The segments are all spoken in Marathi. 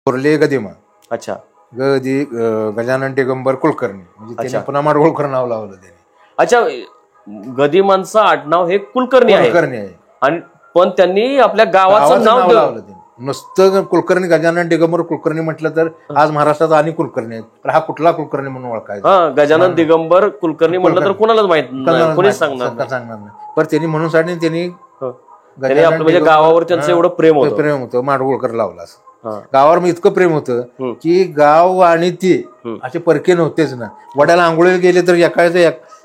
थोरले गदिमा. अच्छा. गजानन दिगंबर कुलकर्णी म्हणजे त्यांनी पुन्हा माडगुळकर नाव लावलं त्याने. अच्छा, गदिमांचं आडनाव हे कुलकर्णी आहे आणि पण त्यांनी आपल्या गावाचं नाव लावलं त्यांनी. नुसतं कुलकर्णी गजानन दिगंबर कुलकर्णी म्हटलं तर आज महाराष्ट्रात आणि कुलकर्णी आहेत, पण हा कुठला कुलकर्णी म्हणून ओळखायचा. गजानन दिगंबर कुलकर्णी म्हटलं तर कोणालाच माहित नाही, कोणीच सांगणार नाही. पण त्यांनी म्हणून साठी त्यांनी म्हणजे गावावर त्यांचं एवढं प्रेम होतं माडगुळकर लावला. गावावर मी इतकं प्रेम होतं की गाव आणि ते असे परके नव्हतेच ना. वड्याला आंघोळीला गेले तर एकाच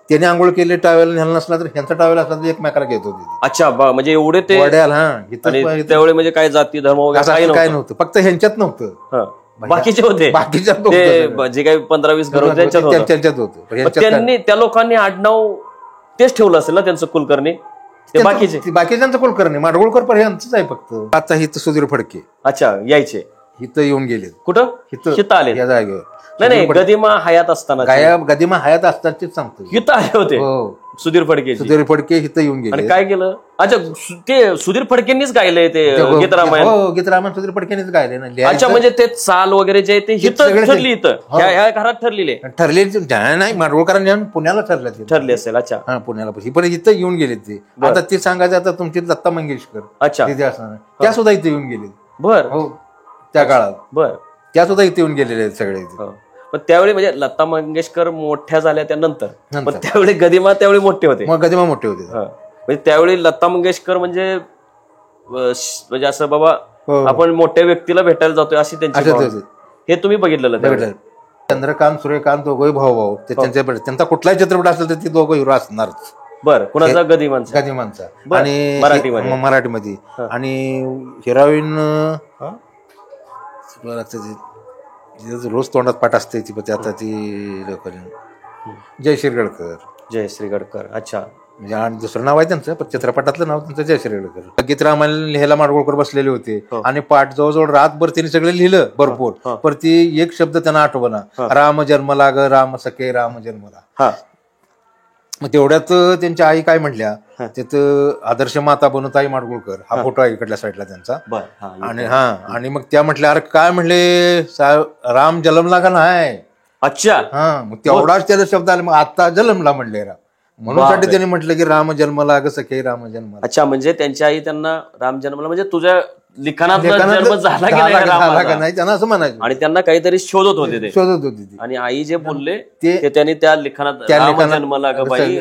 त्याने आंघोळ केले टावेल न्यायला नसला तर ह्यांचा टावेल असला तर एकमेकाला घेत होते. अच्छा, म्हणजे एवढे ते वड्याला त्यावेळी म्हणजे काय जाती धर्म वगैरे काय नव्हतं, फक्त ह्यांच्यात नव्हतं, बाकीचे होते. बाकीच्या जे काही 15-20 घर होते त्यांच्यात होतं. त्यांनी त्या लोकांनी आडनाव तेच ठेवलं असेल ना त्यांचं कुलकर्णी. बाकीच्यांचं कुलकर्णी माडगुळकर पर यांचंच आहे फक्त. आता हिथं सुधीर फडके अच्छा यायचे, हिथं येऊन गेले. कुठं हिथं आले या जागेवर? नाही, गदिमा हयात असताना, गदिमा हयात असतानाच सांगतो हिथं आले होते सुधीर फडके हिथं येऊन गेले. आणि काय केलं? अच्छा, ते सुधीर फडकेंनीच गायलंय ते गीत रामायण. गीत रामायण सुधीर फडकेंनीच गायले ना. अच्छा, म्हणजे ते चाल वगैरे जे ते हिथं ठरली, इथं ह्या घरात ठरलेले नाही माडगुळकरांनी पुण्याला ठरले असेल. अच्छा, पुण्याला पण इथं येऊन गेले ते. आता ते सांगायचं आता तुमची लता मंगेशकर. अच्छा, त्या सुद्धा इथे येऊन गेले. बर, हो त्या काळात. बर, त्या सुद्धा इथे येऊन गेलेले आहेत सगळे. पण त्यावेळी म्हणजे लता मंगेशकर मोठ्या झाल्या त्यानंतर, पण त्यावेळी गदिमा त्यावेळी मोठे होते. गदिमा मोठे होते. म्हणजे त्यावेळी लता मंगेशकर म्हणजे असं बाबा आपण मोठ्या व्यक्तीला भेटायला जातोय अशी त्यांची. हे तुम्ही बघितलेलं? चंद्रकांत सूर्यकांत दोघंही भाऊ त्यांचा कुठलाही चित्रपट असेल तर ते दोघं हिरो असणारच. बरं, कुणाचा? गदिमांचा. आणि मराठीमध्ये. आणि हिरोईन रोज तोंडात पाठ असते ती आता ती जयश्री गडकर. अच्छा, म्हणजे आणि दुसरं नाव आहे त्यांचं, पण चित्रपटातलं नाव त्यांचं जयश्री गडकर. गीत रामायण लिहायला माडगुळकर बसलेले होते आणि पाठ जवळजवळ रातभर त्यांनी सगळं लिहिलं भरपूर, पण ती एक शब्द त्यांना आठवना. राम जन्मला ग राम सखे राम जन्मला. मग तेवढ्यात त्यांच्या आई काय म्हटल्या, तिथं आदर्श माता बनवताई माडगुळकर हा फोटो आहे इकडल्या साईडला त्यांचा. आणि मग त्या म्हटल्या अरे काय म्हणले राम जन्मला का नाही. अच्छा, मग तेवढाच त्याचा शब्द आला. मग आता जन्मला म्हणले राम, म्हणून साठी त्यांनी म्हटलं की राम जन्मला ग सखे राम जन्मला. अच्छा, म्हणजे त्यांची आई त्यांना राम जन्मला म्हणजे तुझ्या लिखाणात जन्म झाला की नाही त्यांना असं म्हणायचं. आणि त्यांना काहीतरी शोधत होते आणि आई जे बोलले ते त्यांनी त्या लिखाणात राम जन्मला ग बाई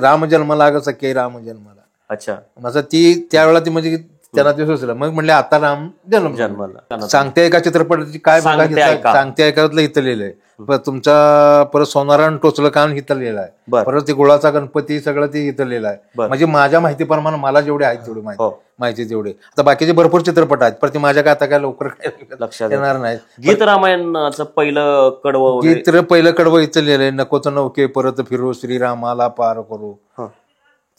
राम जन्मला ग सखे राम जन्मला. अच्छा, माझं ती त्यावेळेला ती म्हणजे त्यांना ते सुचलं. मग म्हणले आता राम जन्मला. सांगते का चित्रपटाची काय सांगते ऐकातलं इथं लिहिलंय. तुमचा परत सोनारायण टोचलं कान इथं लिहिलं आहे. परत ते गुळाचा गणपती सगळं ते इथं लिहिलं आहे. म्हणजे माझ्या माहितीप्रमाणे मला जेवढे आहेत तेवढे माहिती तेवढे. आता बाकीचे भरपूर चित्रपट आहेत, पण ते माझ्या काय आता काय लवकर लक्षात येणार नाही. गीत रामायणाचं पहिलं कडवं इथं लिहिलंय. नकोच नौके परत फिरू श्रीरामाला पार करू,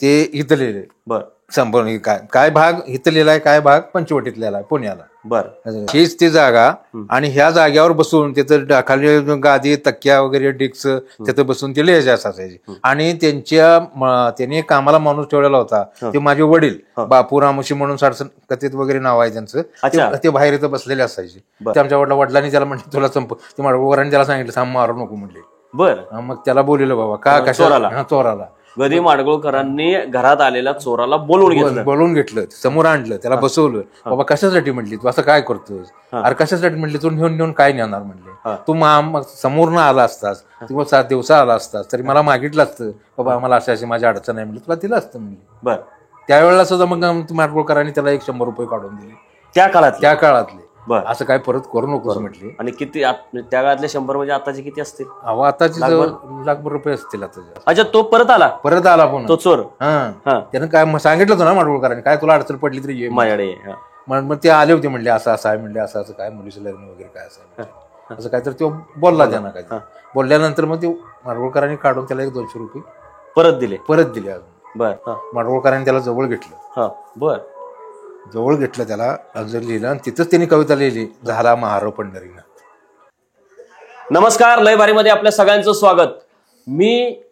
ते इथं लिहिलंय. बरं, संपूर्ण काय भाग इथं लिहिलाय, काय भाग पंचवटीत लिहिलाय पुण्याला. बरं, हीच ती जागा. आणि ह्या जागेवर बसून तिथं खाली गादी तक्क्या वगैरे डिक्स तिथं बसून ते लिहायचे असायचे. आणि त्यांनी कामाला माणूस ठेवलेला होता, ते माझे वडील बापू रामोशी म्हणून कथित वगैरे नाव आहे त्यांचं. ते बाहेर इथं बसलेले असायचे. ते आमच्या वडिलांनी त्याला म्हटलं तुला ते माडगुळकरांनी त्याला सांगितलं थांब मारू नको म्हणले. बरं, मग त्याला बोललेलं बाबा का कशाला चोराला. गदी माडगुळकरांनी घरात आलेल्या चोराला बोलवून घेतलं, समोर आणलं, त्याला बसवलं. बाबा कशासाठी म्हटली तू असं काय करतोय? अरे कशासाठी म्हटली तू नेऊन काय नेणार म्हणले. तू समोर न आला असतास किंवा 7 दिवसा आला असतास तरी मला मागितलं असतं बाबा मला अशी माझी अडचण आहे म्हणली, तुला दिलं असतं म्हणली. बरं, त्यावेळेला सुद्धा मग माडगुळकरांनी त्याला 100 रुपये काढून दिले त्या काळातले. असं काय परत करू नकोस म्हटले. आणि किती त्या काळातले 100 म्हणजे आताचे किती असतील? आताचे लाखभर रुपये असतील आता. अच्छा, तो परत आला पण तो चोर. त्यानं काय सांगितलं होतं ना माडगुळकरांनी, काय तुला अडचण पडली तरी ये माझ्याकडे. मग ते आले होते म्हणले असं आहे म्हणले, असं काय मुलीचं लग्न वगैरे काय असं काय तर तो बोलला त्यांना. काय बोलल्यानंतर मग ते माडगुळकरांनी काढून त्याला 200 रुपये परत दिले अजून. बरं, माडगुळकरांनी त्याला जवळ घेतलं. बरं, जवळ घेतलं त्याला, अर्ज लिहिलं आणि तिथंच त्यांनी कविता लिहिली, झाला महारो पंढरीनाथ. नमस्कार, लय भारीमध्ये आपल्या सगळ्यांचं स्वागत. मी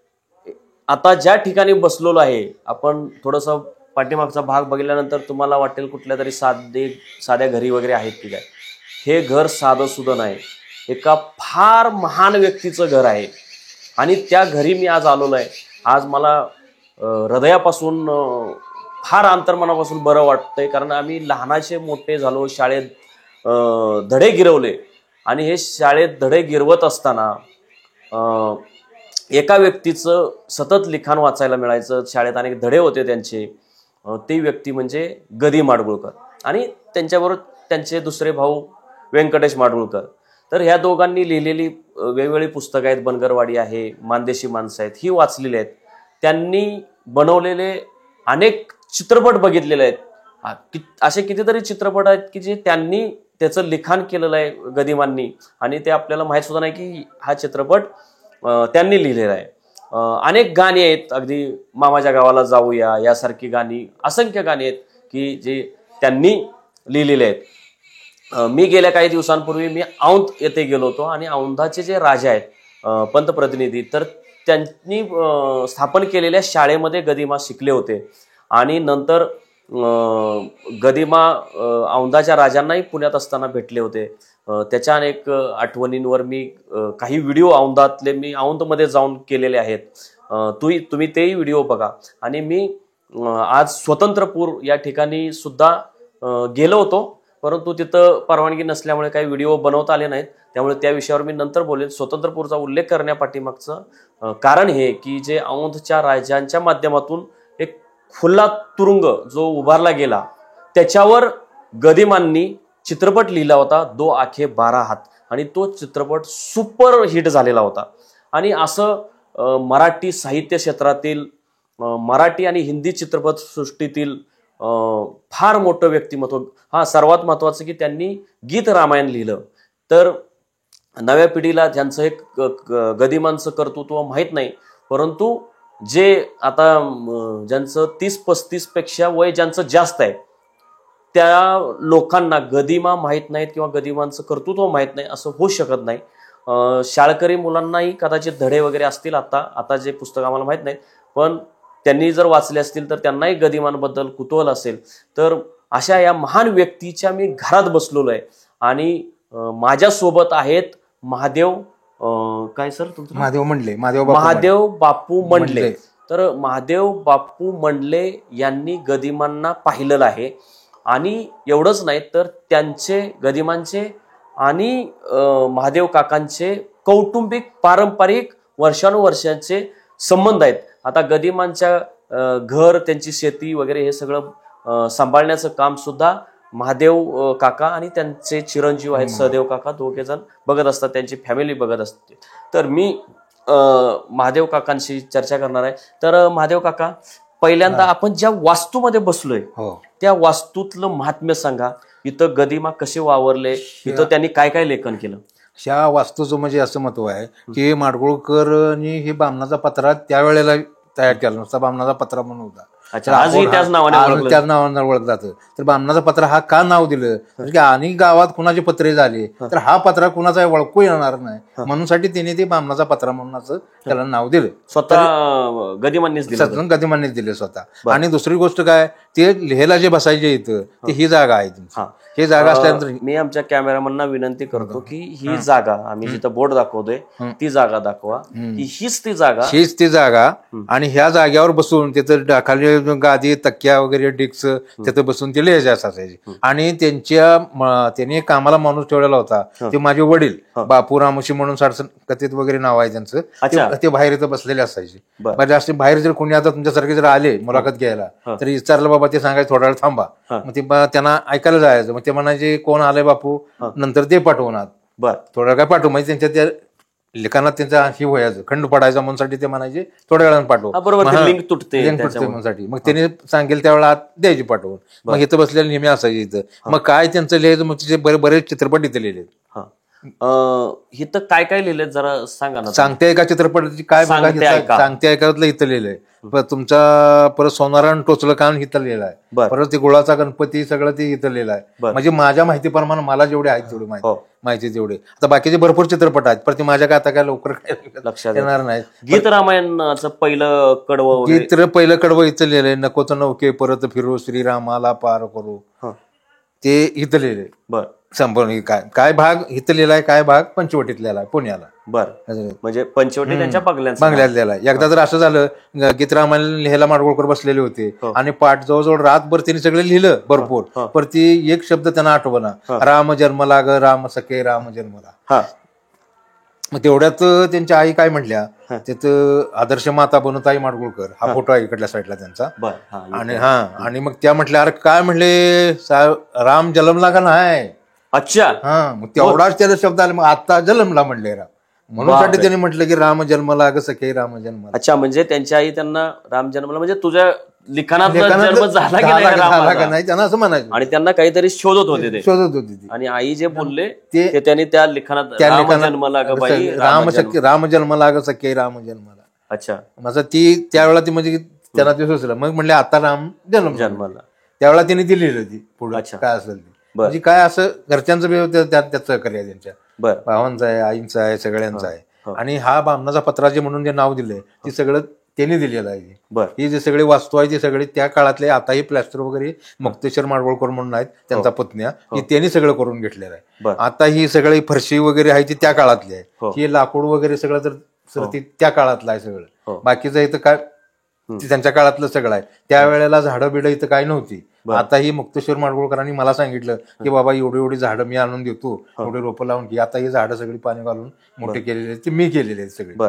आता ज्या ठिकाणी बसलेलो आहे, आपण थोडंसं पाठीमागचा भाग बघितल्यानंतर तुम्हाला वाटेल कुठल्या तरी साध्या घरी वगैरे आहेत की काय, हे घर साधं सुद्धा नाही, एका फार महान व्यक्तीचं घर आहे. आणि त्या घरी मी आज आलेलो आहे. आज मला हृदयापासून फार अंतर्मनापासून बरं वाटतंय, कारण आम्ही लहानाचे मोठे झालो, शाळेत धडे गिरवले. आणि हे शाळेत धडे गिरवत असताना एका व्यक्तीचं सतत लिखाण वाचायला मिळायचं. शाळेत अनेक धडे होते त्यांचे. ती व्यक्ती म्हणजे गदी माडगुळकर आणि त्यांच्याबरोबर त्यांचे दुसरे भाऊ व्यंकटेश माडगुळकर. तर ह्या दोघांनी लिहिलेली वेगवेगळी पुस्तकं आहेत. बनगरवाडी आहे, मानदेशी माणसं आहेत, ही वाचलेली आहेत. त्यांनी बनवलेले अनेक चित्रपट बघितलेले आहेत. असे कितीतरी चित्रपट आहेत की जे त्यांनी त्याचं लिखाण केलेलं आहे गदिमांनी, आणि ते आपल्याला माहीत सुद्धा नाही की हा चित्रपट त्यांनी लिहिलेला आहे. अनेक गाणी आहेत, अगदी मामाच्या गावाला जाऊया यासारखी गाणी, असंख्य गाणी आहेत की जे त्यांनी लिहिलेले आहेत. मी गेल्या काही दिवसांपूर्वी मी औंध येथे गेलो होतो आणि औंधाचे जे राजा आहेत पंतप्रतिनिधी, तर त्यांनी स्थापन केलेल्या शाळेमध्ये गदिमा शिकले होते. आणि नंतर गदिमा औंधाच्या राजांनाही पुण्यात असताना भेटले होते. त्याच्या अनेक आठवणींवर मी काही व्हिडिओ औंधातले मी औंधमध्ये जाऊन केलेले आहेत. तुम्ही तेही व्हिडिओ बघा. आणि मी आज स्वतंत्रपूर या ठिकाणी सुद्धा गेलो होतो, परंतु तिथं परवानगी नसल्यामुळे काही व्हिडिओ बनवता आले नाहीत. त्यामुळे त्या विषयावर मी नंतर बोलेन. स्वतंत्रपूरचा उल्लेख करण्यापाठीमागचं कारण हे की जे औंधच्या राजांच्या माध्यमातून एक खुल्ला तुरुंग जो उभारला गेला, त्याच्यावर गदिमांनी चित्रपट लिहिला होता, 2 आखे 12 हात. आणि तो चित्रपट सुपर हिट झालेला होता. आणि असं मराठी साहित्य क्षेत्रातील, मराठी आणि हिंदी चित्रपटसृष्टीतील फार मोठं व्यक्तिमत्व. सर्वात महत्वाचं की त्यांनी गीत रामायण लिहिलं. तर नव्या पिढीला ज्यांचं एक गदिमांचं कर्तृत्व माहीत नाही, परंतु जे आता ज्यांचं 30-35 पेक्षा वय ज्यांचं जास्त आहे त्या लोकांना गदिमा माहीत नाहीत किंवा गदिमांचं कर्तृत्व माहीत नाही असं होऊ शकत नाही. शाळकरी मुलांनाही कदाचित धडे वगैरे असतील, आता जे पुस्तक आम्हाला माहीत नाही, पण त्यांनी जर वाचले असतील तर त्यांनाही गदिमांबद्दल कुतूहल असेल. तर अशा या महान व्यक्तीच्या मी घरात बसलेलो आहे. आणि माझ्यासोबत आहेत महादेव काय सर तुमचं? महादेव बापू मंडले. तर महादेव बापू मंडले यांनी गदिमांना पाहिलेलं आहे. आणि एवढंच नाही तर त्यांचे, गदिमांचे आणि महादेव काकांचे कौटुंबिक पारंपरिक वर्षानुवर्षांचे संबंध आहेत. आता गदिमांच्या घर, त्यांची शेती वगैरे हे सगळं सांभाळण्याचं काम सुद्धा महादेव काका आणि त्यांचे चिरंजीव आहेत सहदेव काका, दोघे जण बघत असतात, त्यांची फॅमिली बघत असते. तर मी महादेव काकांशी चर्चा करणार आहे. तर महादेव काका, पहिल्यांदा आपण ज्या वास्तूमध्ये बसलोय त्या वास्तूतलं महात्म्य सांगा. इथं गदिमा कसे वावरले, इथं त्यांनी काय काय लेखन केलं? ह्या वास्तूचं म्हणजे असं महत्व आहे की माडगुळकरनी हे बामणाचा पत्रा त्यावेळेला तयार केला, नुसता बामणाचा पत्रा म्हणून होता. त्याच नावाने ओळखलं जातं. तर बामणाचा पत्रा हा का नाव दिलं की आणि गावात कुणाचे पत्रे झाले तर हा पत्रा कुणाचा ओळखू येणार नाही, म्हणून साठी त्यांनी ते बामणाचा पत्रा म्हणून असं त्याला नाव दिलं. स्वतः गदिमांनीच दिले स्वतः. आणि दुसरी गोष्ट काय, ते लिहायला जे बसायचे इथं ते ही जागा आहे तुमची. ही जागा असल्यानंतर मी आमच्या कॅमेरामॅनना विनंती करतो की ही जागा आम्ही जिथं बोर्ड दाखवतोय ती जागा दाखवा. हीच ती जागा. आणि ह्या जागेवर बसून तिथं खाली गादी, तक्क्या वगैरे, डिक्स, तिथं बसून ते लिहायचे असायचे. आणि त्यांनी कामाला माणूस ठेवलेला होता, ते माझे वडील बापू रामोशी म्हणून कथित वगैरे नाव आहे त्यांचं. ते बाहेर इथं बसलेले असायचे. जास्त बाहेर जर कोणी आता तुमच्यासारखे जर आले मुलाखत घ्यायला तर विचारलं बाबा, ते सांगायचं थोडा वेळ थांबा. मग ते त्यांना ऐकायला जायचं. मग ते म्हणायचे कोण आलंय बापू, नंतर ते पाठवणार. थोडा काय पाठवू, म्हणजे त्यांच्या त्या लिखाणात त्यांचा ही व्हायचं, खंड पडायचा म्हणून ते म्हणायचे थोड्या वेळानं पाठव, लिंक तुटते म्हणून. मग त्यांनी सांगेल त्यावेळेला आत द्यायची पाठवून. मग इथं बसलेलं नेहमी असायचे इथं. मग काय त्यांचं लिहायचं, मग तिचे बरेच चित्रपट इथे लिहिले. इथं काय काय लिहिलंय जरा सांगा ना. सांगते एका चित्रपटाची काय सांगते ऐकातलं इथं लिहिलंय. तुमचा परत सोनारायण टोचलं कान इथं लिहिलं आहे. परत ते गुळाचा गणपती सगळं ते इथं लिहिलं आहे. म्हणजे माझ्या माहितीप्रमाणे मला जेवढे आहेत तेवढे माहिती तेवढे. आता बाकीचे भरपूर चित्रपट आहेत पण ते माझ्या काय आता काय लवकर लक्षात येणार नाही. गीत रामायणाचं पहिलं कडवं इथं लिहिलंय. नकोच नौके परत फिरू, श्रीरामाला पार करू, ते इथं लिहिले. संपूर्ण काय भाग इथं लिहिलाय, काय भाग पंचवटीत लिहिलाय पुण्याला. बरं, म्हणजे पंचवटी त्यांच्या बंगल्यात लिहिलाय. एकदा तर असं झालं, गीत रामायण लिहायला माडगुळकर बसलेले होते आणि पाठ जवळजवळ रातभर त्यांनी सगळे लिहिलं भरपूर, पण ती एक शब्द त्यांना आठवना. राम जन्मला ग राम सखे राम जन्मला. मग तेवढ्यात त्यांच्या आई काय म्हटल्या, तिथं आदर्श माता बनवताई माडगुळकर हा फोटो आहे इकडल्या साईडला त्यांचा. आणि मग त्या म्हटल्या, अरे काय म्हणले राम जन्मला का नाही. अच्छा. मग तेवढाच त्याला शब्द आला, मग आता जन्मला म्हणले राम, म्हणून साठी त्यांनी म्हटलं की राम जन्मला ग सखे राम जन्मला. अच्छा, म्हणजे त्यांच्या आई त्यांना राम जन्मला म्हणजे तुझ्या लिखाणात जन्म झाला की नाही त्यांना असं म्हणायचं. आणि त्यांना काहीतरी शोधत होते ती. आणि आई जे बोलले ते त्यांनी त्या लिखाणात राम जन्मला ग बाई राम जन्मला ग सखे राम जन्मला. अच्छा, माझं ती त्यावेळेला ती म्हणजे त्यांना ते सुचलं, मग म्हणले आता राम जन्मला. त्यावेळेला तिने ती लिहिली होती पुढे काय असेल ती, म्हणजे काय असं घरच्यांचं त्यात सहकार्य आहे, त्यांच्या भावांचं आहे, आईंचं आहे, सगळ्यांचं आहे. आणि हा बामणाचा पत्राचे म्हणून जे नाव दिलंय ते सगळं त्यांनी दिलेलं आहे. ही जे सगळे वास्तू आहे ते सगळे त्या काळातले, आताही प्लॅस्टर वगैरे मुक्तेश्वर माडगुळकर म्हणून आहेत त्यांचा पत्न्या, ही त्यांनी सगळं करून घेतलेलं आहे. आता ही सगळी फरशी वगैरे आहे ती त्या काळातली आहे. ही लाकूड वगैरे सगळं तर ती त्या काळातलं आहे सगळं. बाकीचं इथं काय त्यांच्या काळातलं सगळं आहे. त्यावेळेला झाडं बिडं इथं काय नव्हती. आता ही मुक्तेश्वर माडगुळकरांनी मला सांगितलं की बाबा एवढी एवढी झाडं मी आणून देतो, एवढे रोपं लावून की आता ही झाडं सगळी पाणी घालून मोठे केलेले आहेत, ते मी केलेले आहेत सगळे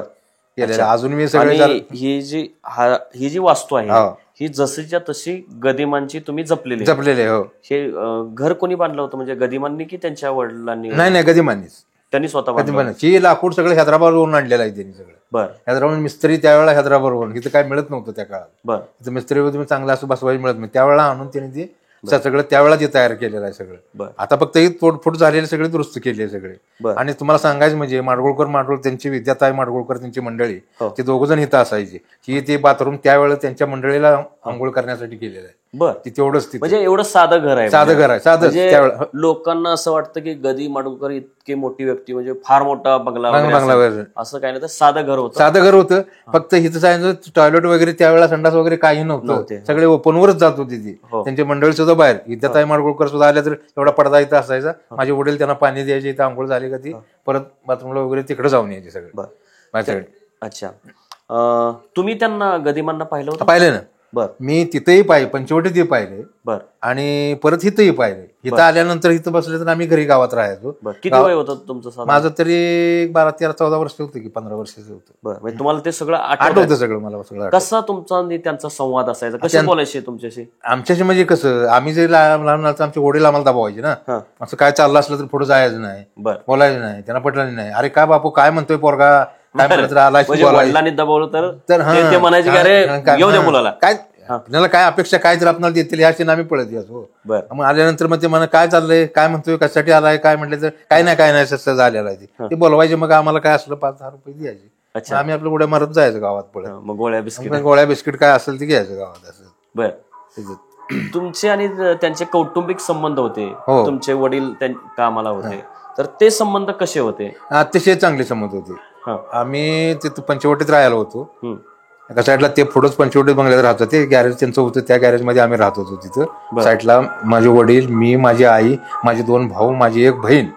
केलेले. अजून मी सगळे ही जी वास्तू आहे ही जशीच्या तशी गदिमांची तुम्ही जपलेली. हो. हे घर कोणी बांधलं होतं, म्हणजे गदिमांनी की त्यांच्या वडिलांनी? नाही, गदिमांनीच, त्यांनी स्वतः. ही लाकूड सगळं हैदराबादवरून आणलेलं आहे त्यांनी सगळं. हैदराबाद मिस्त्री त्यावेळेला हैदराबादवरून, इथं काय मिळत नव्हतं त्या काळात. इथं मिस्त्री तुम्ही चांगलं असं बसवायला मिळत नाही, त्यावेळेला आणून त्यांनी ते सगळं त्यावेळेला ते तयार केलेलं आहे सगळं. आता फक्त ही तोडफोड झालेले सगळे दुरुस्त केले सगळे. आणि तुम्हाला सांगायचं म्हणजे माडगुळकर त्यांची विद्याताई माडगुळकर त्यांची मंडळी ते दोघ जण इथं असायचे की ते बाथरूम त्यावेळेला त्यांच्या मंडळीला आंघोळ करण्यासाठी केलेलं आहे. तेवढंच, म्हणजे एवढं साधं घर आहे. साधं घर आहे, साधं. लोकांना असं वाटतं की गदी माडगुळकर इतकी मोठी व्यक्ती म्हणजे फार मोठा बंगला असं काही नाही, तर साधं घर होतं. साधं घर होतं. फक्त इथं जायचं टॉयलेट वगैरे त्यावेळेला संडास वगैरे काही नव्हतं, सगळे ओपनवरच जात होती ती. त्यांची मंडळी सुद्धा बाहेर. विद्याताई माडगुळकर सुद्धा आल्या तर एवढा पडदा इथं असायचा. माझे वडील त्यांना पाणी द्यायचे, इथं आंघोळ झाली का ती परत बाथरूमला वगैरे तिकडे जाऊन यायचे सगळे माझ्याकडे. अच्छा, तुम्ही त्यांना गदिमांना पाहिलं होतं? पाहिलं ना. मी तिथेही पाहिले, पंचवटीतही पाहिले आणि परत इथंही पाहिले. इथं आल्यानंतर इथं बसले तर आम्ही घरी गावात राहायचो. किती वय होतं तुमचं? माझं तरी 12, 13, 14 वर्ष होतं की 15 वर्षाचं होतं. तुम्हाला ते सगळं आठवतं सगळं मला सगळं. कसा तुमचा त्यांचा संवाद असायचा, कसे बोलायचे तुमच्याशी? आमच्याशी म्हणजे कसं, आम्ही जे लहान आमचे वडील आम्हाला दबावायचे ना, असं काय चाललं असलं तर पुढे जायचं नाही, बोलायचं नाही. त्यांना पटलं नाही, अरे काय बापू काय म्हणतोय पोरगा, काय म्हणत वडिलांनी दबावलं तर ते म्हणायचे की अरे येऊ दे मुलाला, काय आपल्याला काय अपेक्षा काय जर आपल्याला देतील ह्याची आम्ही पळत यायचो. मग आल्यानंतर मग ते म्हणा काय चाललंय, काय म्हणतोय, कशासाठी आलाय, काय म्हटलं तर काय नाही सस्ता झालेला आहे ते बोलवायचे. मग आम्हाला काय असलं 5-10 रुपये द्यायचे, आम्ही आपल्या गोळ्या मारत जायचं गावात पळत. मग गोळ्या बिस्किट काय असेल ते घ्यायचं गावात असं. बरं, तुमचे आणि त्यांचे कौटुंबिक संबंध होते, तुमचे वडील कामाला होते, तर ते संबंध कसे होते? अतिशय चांगले संबंध होते. आम्ही तिथं पंचवटीत राहायला होतो. एका साईडला ते पुढंच पंचवटी बंगल्यात राहत होते, गॅरेज त्यांचं होतं, त्या गॅरेजमध्ये आम्ही राहत होतो. तिथं साईडला माझे वडील, मी, माझी आई, माझे 2 भाऊ, माझी 1 बहीण,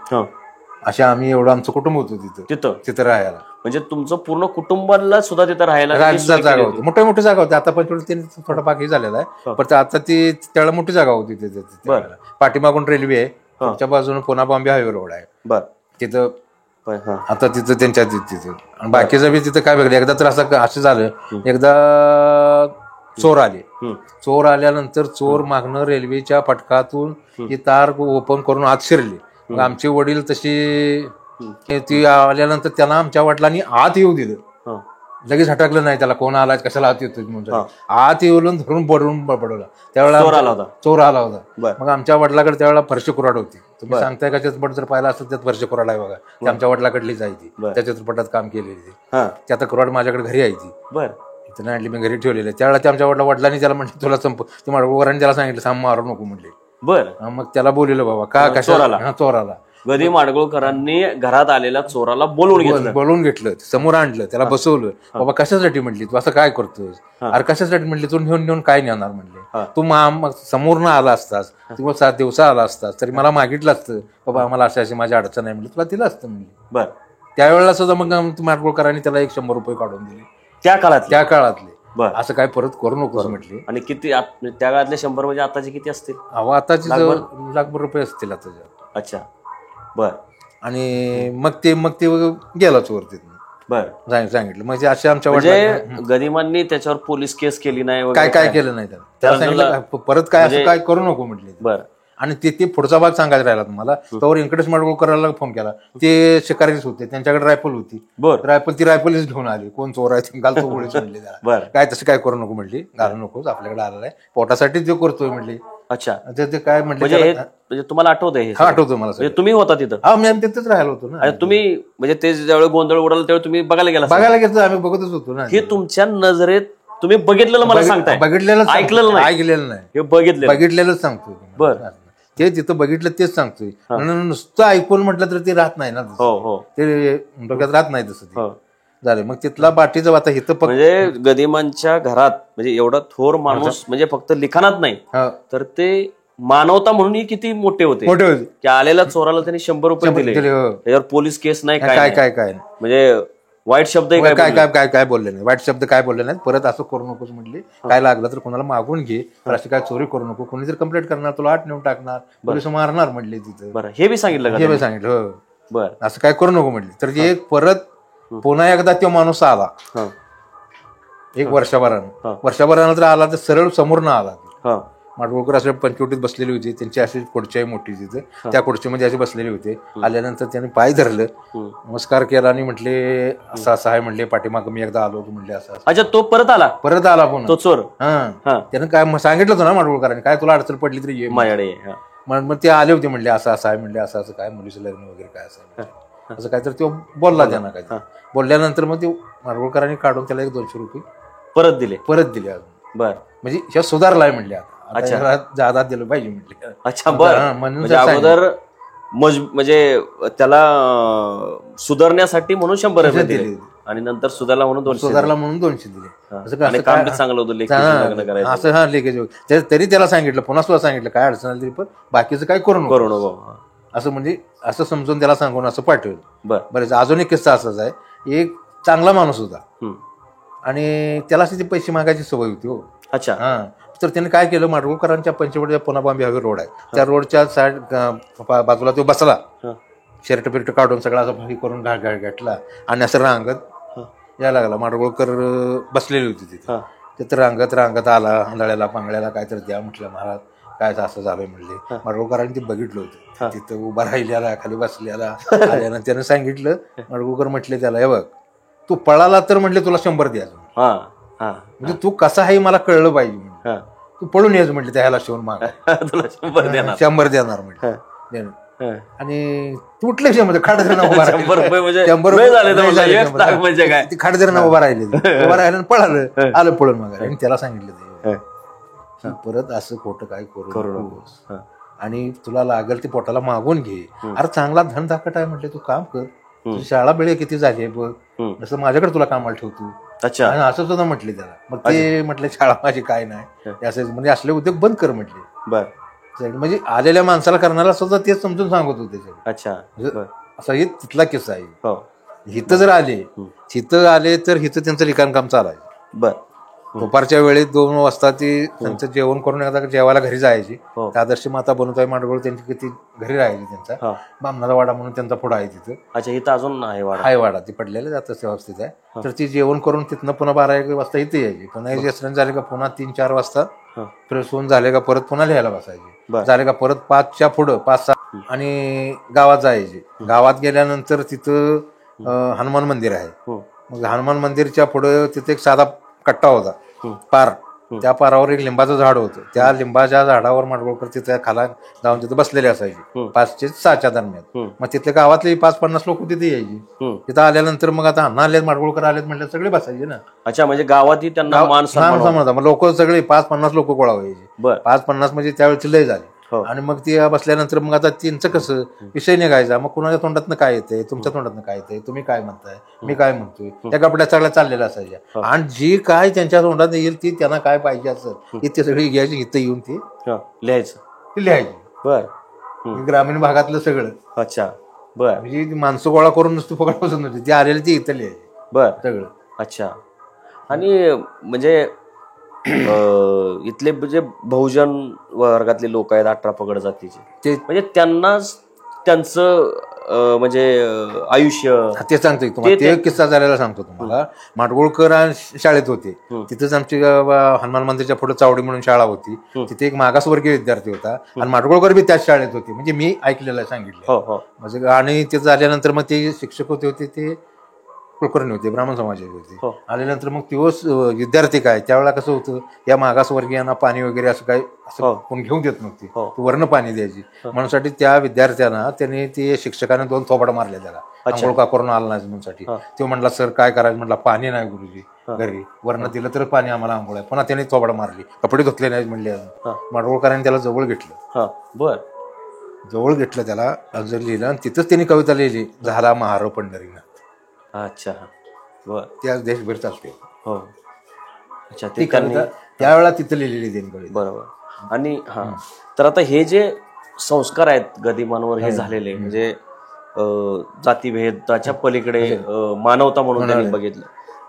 अशा आम्ही एवढं आमचं कुटुंब होतं तिथं राहायला. म्हणजे तुमचं पूर्ण कुटुंबाला सुद्धा तिथं राहायला जागा होती, मोठी जागा होती. आता पंचवटी थोडा बाकी झालेला आहे, पण आता ती त्यावेळेला मोठी जागा होती तिथे. पाठीमागून रेल्वे आहे, त्याच्या बाजूने पुणे बॉम्बे हायवे रोड आहे तिथं. आता तिथं त्यांच्या तिथं बाकीचं बी तिथं काय बघलं. एकदा तर असं झालं, एकदा चोर आल्यानंतर चोर मागणं रेल्वेच्या फटकातून ही तार ओपन करून आत शिरली. मग आमचे वडील तशी ती आल्यानंतर त्यांना आमच्या वडिलांनी आत येऊ दिलं. लगेच हटकलं नाही त्याला, कोण आला कशाला आत येतो म्हणून. आत येऊन धरून पडवलं. त्यावेळेला चोर आला होता. मग आमच्या वडिलाकडे त्यावेळेला फरशी कुऱ्हाड होती. तुम्ही सांगताय का चित्रपट जर पाहिला असेल त्यात फरशी कुऱ्हाड आहे बघा, ती आमच्या वडिलाकडली जायची, त्या चित्रपटात काम केलेली. ती आता कुऱ्हाड माझ्याकडे घरी यायची, इथं नाही आणली, मी घरी ठेवलेली. त्यावेळेला ते आमच्या वडिलांनी त्याला म्हटलं तुला ते माडगुळकरांनी त्याला सांगितलं साम मारू नको म्हटले. मग त्याला बोललेलं बाबा का कशा चोर आला. गदी माडगुळकरांनी घरात आलेल्या चोराला बोलवून घेतलं, समोर आणलं, त्याला बसवलं. बाबा कशासाठी म्हटली तू असं काय करतोय, अरे कशासाठी म्हटली तू, नेऊन काय नेणार म्हणले, तू समोर न आला असतास किंवा 7 दिवसा आला असतास तरी मला मागितलं असतं, बाबा आम्हाला अशी माझी अडचण आहे म्हणली, तुला दिलं असतं म्हणली. बरं, त्यावेळेला सुद्धा मग माडगुळकरांनी त्याला 100 रुपये काढून दिले त्या काळातले. असं काय परत करू नकोस म्हटले. आणि किती त्या काळातले 100 म्हणजे आताचे किती असतील? आताचे लाखभर रुपये असतील आताच्या. अच्छा, बर. आणि मग ते गेला चोर तिथून. बर, सांगितलं म्हणजे असे आमच्या गदिमांनी त्याच्यावर पोलीस केस केली नाही, काय केलं नाही त्याला सांगितलं परत काय असं काय करू नको म्हटले. बरं. आणि ते पुढचा भाग सांगायचा राहिला तुम्हाला. त्यावर व्यंकटेश माडगुळकरांना फोन केला, ते शिकारीच होते, त्यांच्याकडे रायफल होती. ती रायफलच घेऊन आली, कोण चोर आहे घालतो गोळी म्हणले त्याला. काय तसं काय करू नको म्हटली, घालू नकोस, आपल्याकडे आलेला आहे पोटासाठी जो करतोय म्हटली. अच्छा, ते काय म्हणजे तुम्हाला आठवतंय? आठवतो मला. तुम्ही होता तिथं? हा, मी तिथेच राहिलो होतो ना. तुम्ही म्हणजे ते ज्यावेळी गोंधळ उडाला त्यावेळी तुम्ही बघायला गेलो, आम्ही बघतच होतो ना. हे तुमच्या नजरेत तुम्ही बघितलेलं मला सांगताय? बघितलेलं, ऐकलेलं नाही. हे बघितलेलंच सांगतोय. बरं, ते तिथं बघितलं तेच सांगतोय. म्हणून नुसतं ऐकून म्हटलं तर ते राहत नाही ना, ते डोक्यात राहत नाही तसं झालं. मग तिथला बाटीचं आता इथं म्हणजे गदिमांच्या घरात म्हणजे एवढा थोर माणूस म्हणजे फक्त लिखाणात नाही तर ते मानवता म्हणूनही किती मोठे होते की आलेल्या चोराला त्यांनी 100 रुपये दिले, त्याच्यावर पोलीस केस नाही, काय म्हणजे वाईट शब्द काय बोलले नाही, वाईट शब्द काय बोलले नाही. परत असं करू नकोस म्हटले, काय लागलं तर कोणाला मागून घे, अशी काय चोरी करू नको, कोणी जर कंप्लेंट करणार तुला 8 नेऊन टाकणार, पोलीस मारणार म्हटले तिथं. बरं, हे बी सांगितलं. बरं, असं काय करू नको म्हटले. तर ते परत पुन्हा एकदा तो माणूस आला 1 वर्षभरानंतर आला, तर सरळ समोर न आला. माडगुळकर असे पंचवटीत बसलेली होती, त्यांची अशी खुर्ची आहे मोठी तिथं, त्या खुर्चीमध्ये असे बसलेले होते. आल्यानंतर त्यांनी पाय धरलं, नमस्कार केला आणि म्हटले असं असं आहे म्हटले, पाठीमाग मी एकदा आलो होतो म्हटले असं. अच्छा, तो परत आला पुन्हा तो चोर. त्यानं काय सांगितलं होतं ना माडगुळकरांनी, काय तुला अडचण पडली तरी ये माझ्याकडे. मग ते आले होते म्हणले असं असं आहे म्हणले, असं असं काय मुलीचं लग्न वगैरे काय असं काय, तर तो बोलला त्यांना काय. बोलल्यानंतर मग ते माडगुळकरांनी काढून त्याला 200 रुपये परत दिले अजून. बर, म्हणजे ह्या सुधारलाय म्हणले, आता जादा दिलं पाहिजे म्हटले. अच्छा, बरं. अगोदर म्हणजे त्याला सुधारण्यासाठी म्हणून 100 रुपये दिले आणि नंतर सुधारला म्हणून 200 दिले. काम चांगलं होतं, लग्न करायचं असं लेखेज. तरी त्याला सांगितलं, पुन्हा सुद्धा सांगितलं काय अडचण आली तरी पण बाकीचं काय करू नको असं, म्हणजे असं समजून त्याला सांगून असं पाठवलं. बरं, अजून एक किस्सा असाच आहे. एक चांगला माणूस होता आणि त्याला अशी पैसे मागायची सवय होती. अच्छा, तर त्याने काय केलं, माडगुळकरांच्या पंचवटीच्या पुन्हा बॉम्बे हायवे रोड आहे, त्या रोडच्या साईड बाजूला तो बसला, शर्ट बिर्ट काढून सगळा असं भारी करून घाटला आणि असं रांगत यायला लागला. माडगुळकर बसलेली होती तिथे, रांगत आला, आंधळ्याला पांगळ्याला काय तर द्या म्हटलं, महाराज काय असं झालंय म्हणले. माडगुळकरांनी ते बघितलं होतं, तिथं उभा राहिलेला, खाली बसलेला. आल्यानं त्यानं सांगितलं, माडगुळकर म्हटले त्याला, हे बघ तू पळाला तर म्हटले तुला 100 द्यायचं, म्हणजे तू कसा आहे मला कळलं पाहिजे, तू पळून यायचं म्हटलं त्याला शिवून माग 100 देणार म्हटलं. आणि तुटले मध्ये खाडजरांना उभा खाडजरांना उभा राहिलं पळालं, आलं पळून मग. आणि त्याला सांगितलं परत असं खोटं काय करू आणि तुला लागेल ते पोटाला मागून घे. अरे चांगला धनधाकट आहे म्हटले, तू काम कर, तुझी शाळा बेळे किती झाली बघ, जसं माझ्याकडे तुला कामाला ठेवतो. अच्छा, असं सुद्धा म्हटले त्याला. मग ते म्हटले शाळा माझी काय नाही, असं म्हणजे असले उद्योग बंद कर म्हटले. म्हणजे आलेल्या माणसाला करणारा सुद्धा तेच समजून सांगत होते. अच्छा, असा हे तिथला किस्सा आहे. हिथं जर आले तर हिथं त्यांचं लिखाण काम चालायचं. बरं, दुपारच्या वेळेत 2 वाजता ती त्यांचं जेवण करून एकदा जेवायला घरी जायची. आदर्श माता बनवताय माडगुळ त्यांची किती घरी राहायची. त्यांचा बामणाचा वाडा म्हणून त्यांचा पुढा आहे तिथं. अच्छा, इथं अजून आहे वाडा, ती पडलेलं जातं व्यवस्थित आहे. तर ती जेवण करून तिथनं पुन्हा 12-1 वाजता इथे यायची. पुन्हा जेसरण झाले का पुन्हा 3-4 वाजता फ्रेश होऊन झाले का परत पुन्हा लिहायला बसायचे. झाले का परत 5च्या पुढं 5-6 आणि गावात जायचे. गावात गेल्यानंतर तिथं हनुमान मंदिर आहे. मग हनुमान मंदिरच्या पुढं तिथे एक साधा कट्टा होता पार, त्या पारावर एक लिंबाचं झाड होतं. त्या लिंबाच्या झाडावर माडगुळकर तिथे खाला जाऊन तिथे बसलेले असायचे 5 ते 6च्या दरम्यान. मग तिथले गावातले 5-50 लोक तिथे यायची. तिथं आल्यानंतर मग आता अण्णा आलेत, माडगुळकर आलेत म्हटलं सगळे बसायचे ना. अच्छा, म्हणजे गावातही त्यांना मान सन्मान होता. मग लोक सगळे 5-50 लोक गोळा व्हायचे. 5-50 म्हणजे त्यावेळेची लय झाली. आणि मग ते बसल्यानंतर मग आता त्यांचं कसं विषय निघायचा, मग कुणाच्या तोंडातनं काय येतंय, तुमच्या तोंडातनं काय येतंय, तुम्ही काय म्हणताय, मी काय म्हणतोय, त्या कपड्या सगळ्या चाललेल्या असायच्या. आणि जी काय त्यांच्या तोंडात येईल ती त्यांना काय पाहिजे असं इथे सगळी घ्यायची, इथं येऊन ती लिहायची. बर. ग्रामीण भागातलं सगळं. अच्छा. बर. म्हणजे माणसं गोळा करून नुसतं फुकट बसून होती, ती आलेली ती इथं लिहायची. बर. सगळं. अच्छा. आणि म्हणजे इथले जे बहुजन वर्गातले लोक आहेत 18 पगड जातीचे, म्हणजे त्यांनाच त्यांचं म्हणजे आयुष्य ते सांगतो तुम्हाला. ते किस्सा झालेला सांगतो तुम्हाला. माडगुळकर शाळेत होते, तिथेच आमची हनुमान मंदिरच्या पुढे चावडी म्हणून शाळा होती, तिथे एक मागासवर्गीय विद्यार्थी होता आणि माडगुळकर बी त्याच शाळेत होते, म्हणजे मी ऐकलेलं सांगितलं म्हणजे. आणि ते झाल्यानंतर मग ते शिक्षक होते ते कुलकर्णी होते, ब्राह्मण समाजाचे होते. आल्यानंतर मग दिवस विद्यार्थी काय त्यावेळेला कसं होतं, या मागासवर्गीयांना पाणी वगैरे असं काय असं कोण घेऊन देत नव्हती, वर्ण पाणी द्यायची. म्हणून त्या विद्यार्थ्यांना त्यांनी ते शिक्षकाने 2 थोबाड मारले त्याला, आंघोळ का करून आला नाही म्हणून. तो म्हणला सर काय करायचं, म्हणला पाणी नाही गुरुजी घरी, वर्ण दिलं तर पाणी आम्हाला आंघोळ आहे. पुन्हा त्याने थोबाड मारली, कपडे धुतले नाही म्हणले. माडगुळकरांनी त्याला जवळ घेतलं. बर. जवळ घेतलं त्याला, जर लिहिलं आणि तिथंच त्यांनी कविता लिहिली, झाला महारो पंढरीनाथ. अच्छा. बर. ती आज देशभर चालते. हो. अच्छा. ती कविता त्यावेळेला तिथं लिहिलेली त्यांनी कविता. बरोबर. आणि तर आता हे जे संस्कार आहेत गदिमांवर हे झालेले, म्हणजे जातीभेदाच्या पलीकडे मानवता म्हणून त्यांनी बघितलं,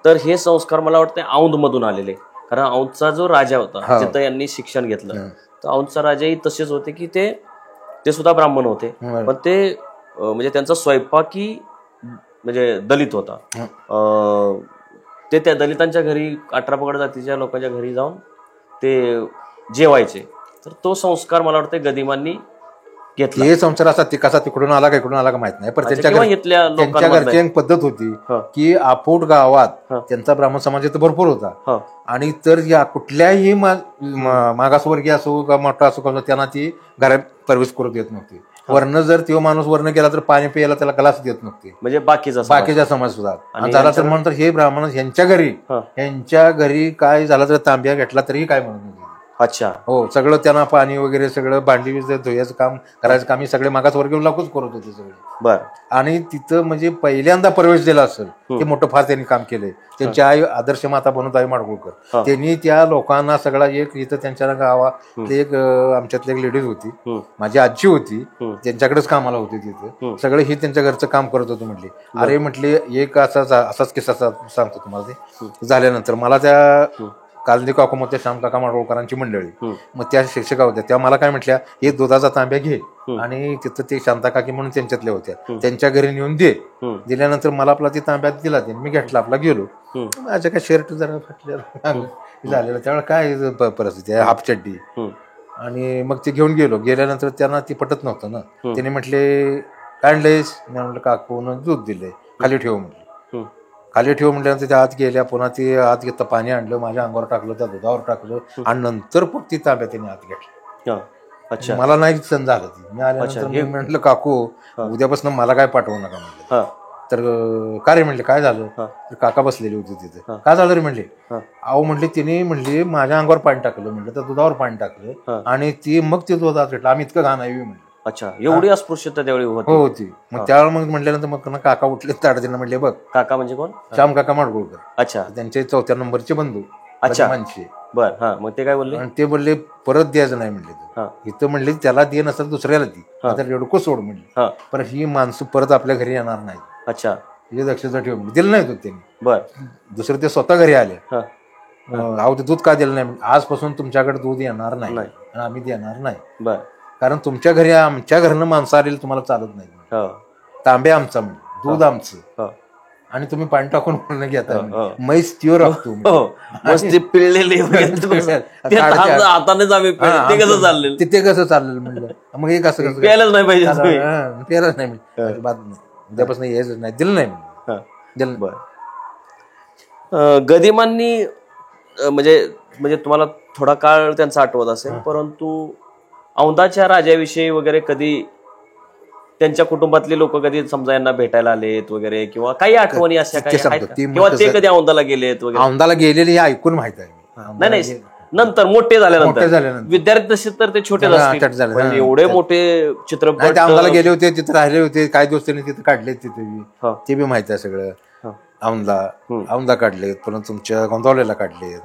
तर हे संस्कार मला वाटतं औंध मधून आलेले. कारण औंधचा जो राजा होता जिथं यांनी शिक्षण घेतलं, तर औंधचा राजाही तसेच होते की ते सुद्धा ब्राह्मण होते, पण ते म्हणजे त्यांचा स्वयंपाकी म्हणजे दलित होता. ते त्या दलितांच्या घरी 18 पगड जातीच्या लोकांच्या घरी जाऊन ते जेवायचे. तर तो संस्कार मला वाटतं गदिमांनी घेतला. हे संसार असा कसा तिकडून आला का इकडून आला का माहित नाही, पण त्यांच्या घरची एक पद्धत होती की आपोट गावात त्यांचा ब्राह्मण समाज इथं भरपूर होता, आणि तर या कुठल्याही मागासवर्गीय असो का मोठा असो का त्यांना ती घरात प्रवेश करू देत नव्हती. वर्ण जर तो माणूस वर्ण गेला तर पाणी प्यायला त्याला ग्लास देत नव्हते, म्हणजे बाकीचा समाज सुद्धा झाला तर म्हणून हे ब्राह्मण यांच्या घरी काय झालं तर तांब्या घेतला तरी काय म्हणत नव्हते. अच्छा. हो. सगळं त्यांना पाणी वगैरे सगळं भांडी धुयाचं काम करायचं काम हे सगळे मागासवर्गीय लोकच करत होते सगळे. बर. आणि तिथं म्हणजे पहिल्यांदा प्रवेश दिला असेल ते मोठं फार त्यांनी काम केलंय. त्यांची आई आदर्श माता बनत आहे माडगुळकर, त्यांनी त्या लोकांना सगळा एक इथं त्यांच्या गावात एक आमच्यातली एक लेडीज होती, माझी आजी होती, त्यांच्याकडेच कामाला होती तिथं, सगळे ही त्यांच्या घरचं काम करत होतं. म्हटले अरे म्हटले एक असाच किस्सा सांगतो तुम्हाला. ते झाल्यानंतर मला त्या कालदी काकू मग त्या श्याम काका माडगुळकरांची मंडळी, मग त्या शिक्षिका होत्या, त्या मला काय म्हटल्या, एक दुधाचा तांब्या घे आणि तिथं ते शांता काकी म्हणून त्यांच्यातल्या होत्या, त्यांच्या घरी नेऊन दे. दिल्यानंतर मला आपला ती तांब्यात दिला, मी घेतला, आपला गेलो. माझ्या काय शर्ट जरा फाटलेलं झालेलं त्यावेळेला काय परिस्थिती आहे, हाफ चड्डी, आणि मग ते घेऊन गेलो. गेल्यानंतर त्यांना ती पटत नव्हतं ना, त्याने म्हटले काय आणलंयस, मी म्हटलं काकून दूध दिलंय, खाली ठेव म्हटलं. खाली ठेव म्हटल्यानंतर त्या आत गेल्या, पुन्हा ते आत घेता पाणी आणलं, माझ्या अंगावर टाकलं, त्या दुधावर टाकलं, आणि नंतर पण ती तांब्या त्याने आत घेतली. अच्छा. मला नाही सण झालं ती. मी आल्यानंतर मी म्हटलं काकू उद्यापासून मला काय पाठवू नका म्हटलं. तर का रे म्हणले काय झालं, तर काका बसलेली होती तिथे. काय झालं रे म्हणले, अहो म्हणले तिने म्हणले माझ्या अंगावर पाणी टाकलं, म्हटलं तर दुधावर पाणी टाकलं आणि ती मग ते दुधात घेतलं, आम्ही इतकं घाण आहे म्हणलं. अच्छा. एवढी अस्पृश्यता त्यावेळी होती. मग त्यावेळेला मग म्हटल्यानंतर मग काका उठले ताडतीनं म्हणले बघ. काका म्हणजे कोण? श्याम काका माडगुळकर. अच्छा. त्यांचे 4थ्या नंबरचे बंधू. अच्छा. बर. मग ते काय बोलले? ते बोलले परत द्यायचं नाही म्हणले, इथं म्हणले त्याला दे नसेल दुसऱ्याला दी, आता रेडको सोड म्हणले, पण ही माणसं परत आपल्या घरी येणार नाही. अच्छा. हे दक्षता ठेव दिलं नाही त्यांनी. बर. दुसरं ते स्वतः घरी आले, अहो ते दूध का दिलं नाही, आजपासून तुमच्याकडे दूध येणार नाही आणि आम्ही देणार नाही. बर. कारण तुमच्या घरी आमच्या घरनं माणसं आलेली तुम्हाला चालत नाही, तांबे आमचा म्हणजे दूध आमचं, आणि तुम्ही पाणी टाकून पूर्ण घेता, म्हैस तीवर असतो पिळलेली हातानेच आम्ही तिथे कसं चाललेलं म्हणलं, मग हे कसं कसं प्यायलाच नाही पाहिजे, प्यायलाच नाही म्हणजे बात नाही, उद्यापासून यायचं नाही, दिलं नाही दिलं. बरं. गदिमांनी म्हणजे तुम्हाला थोडा काळ त्यांचा आठवत असेल, परंतु औंधाच्या राजाविषयी वगैरे कधी त्यांच्या कुटुंबातले लोक कधी समजा यांना भेटायला आलेत वगैरे, किंवा काही आठवणी अशा काही, किंवा ते कधी औंधाला गेलेत वगैरे? औंधाला गेलेले हे ऐकून माहित आहे. नाही नंतर मोठे झाल्यानंतर विद्यार्थी तसे तर ते छोटे एवढे मोठे चित्रपट आम्हाला गेले होते, तिथे राहिले होते काही दिवस त्यांनी तिथे काढले, तिथे ते बी माहिती आहे सगळं. औंधा काढले, पुन्हा तुमच्या गोंदावलेला काढले,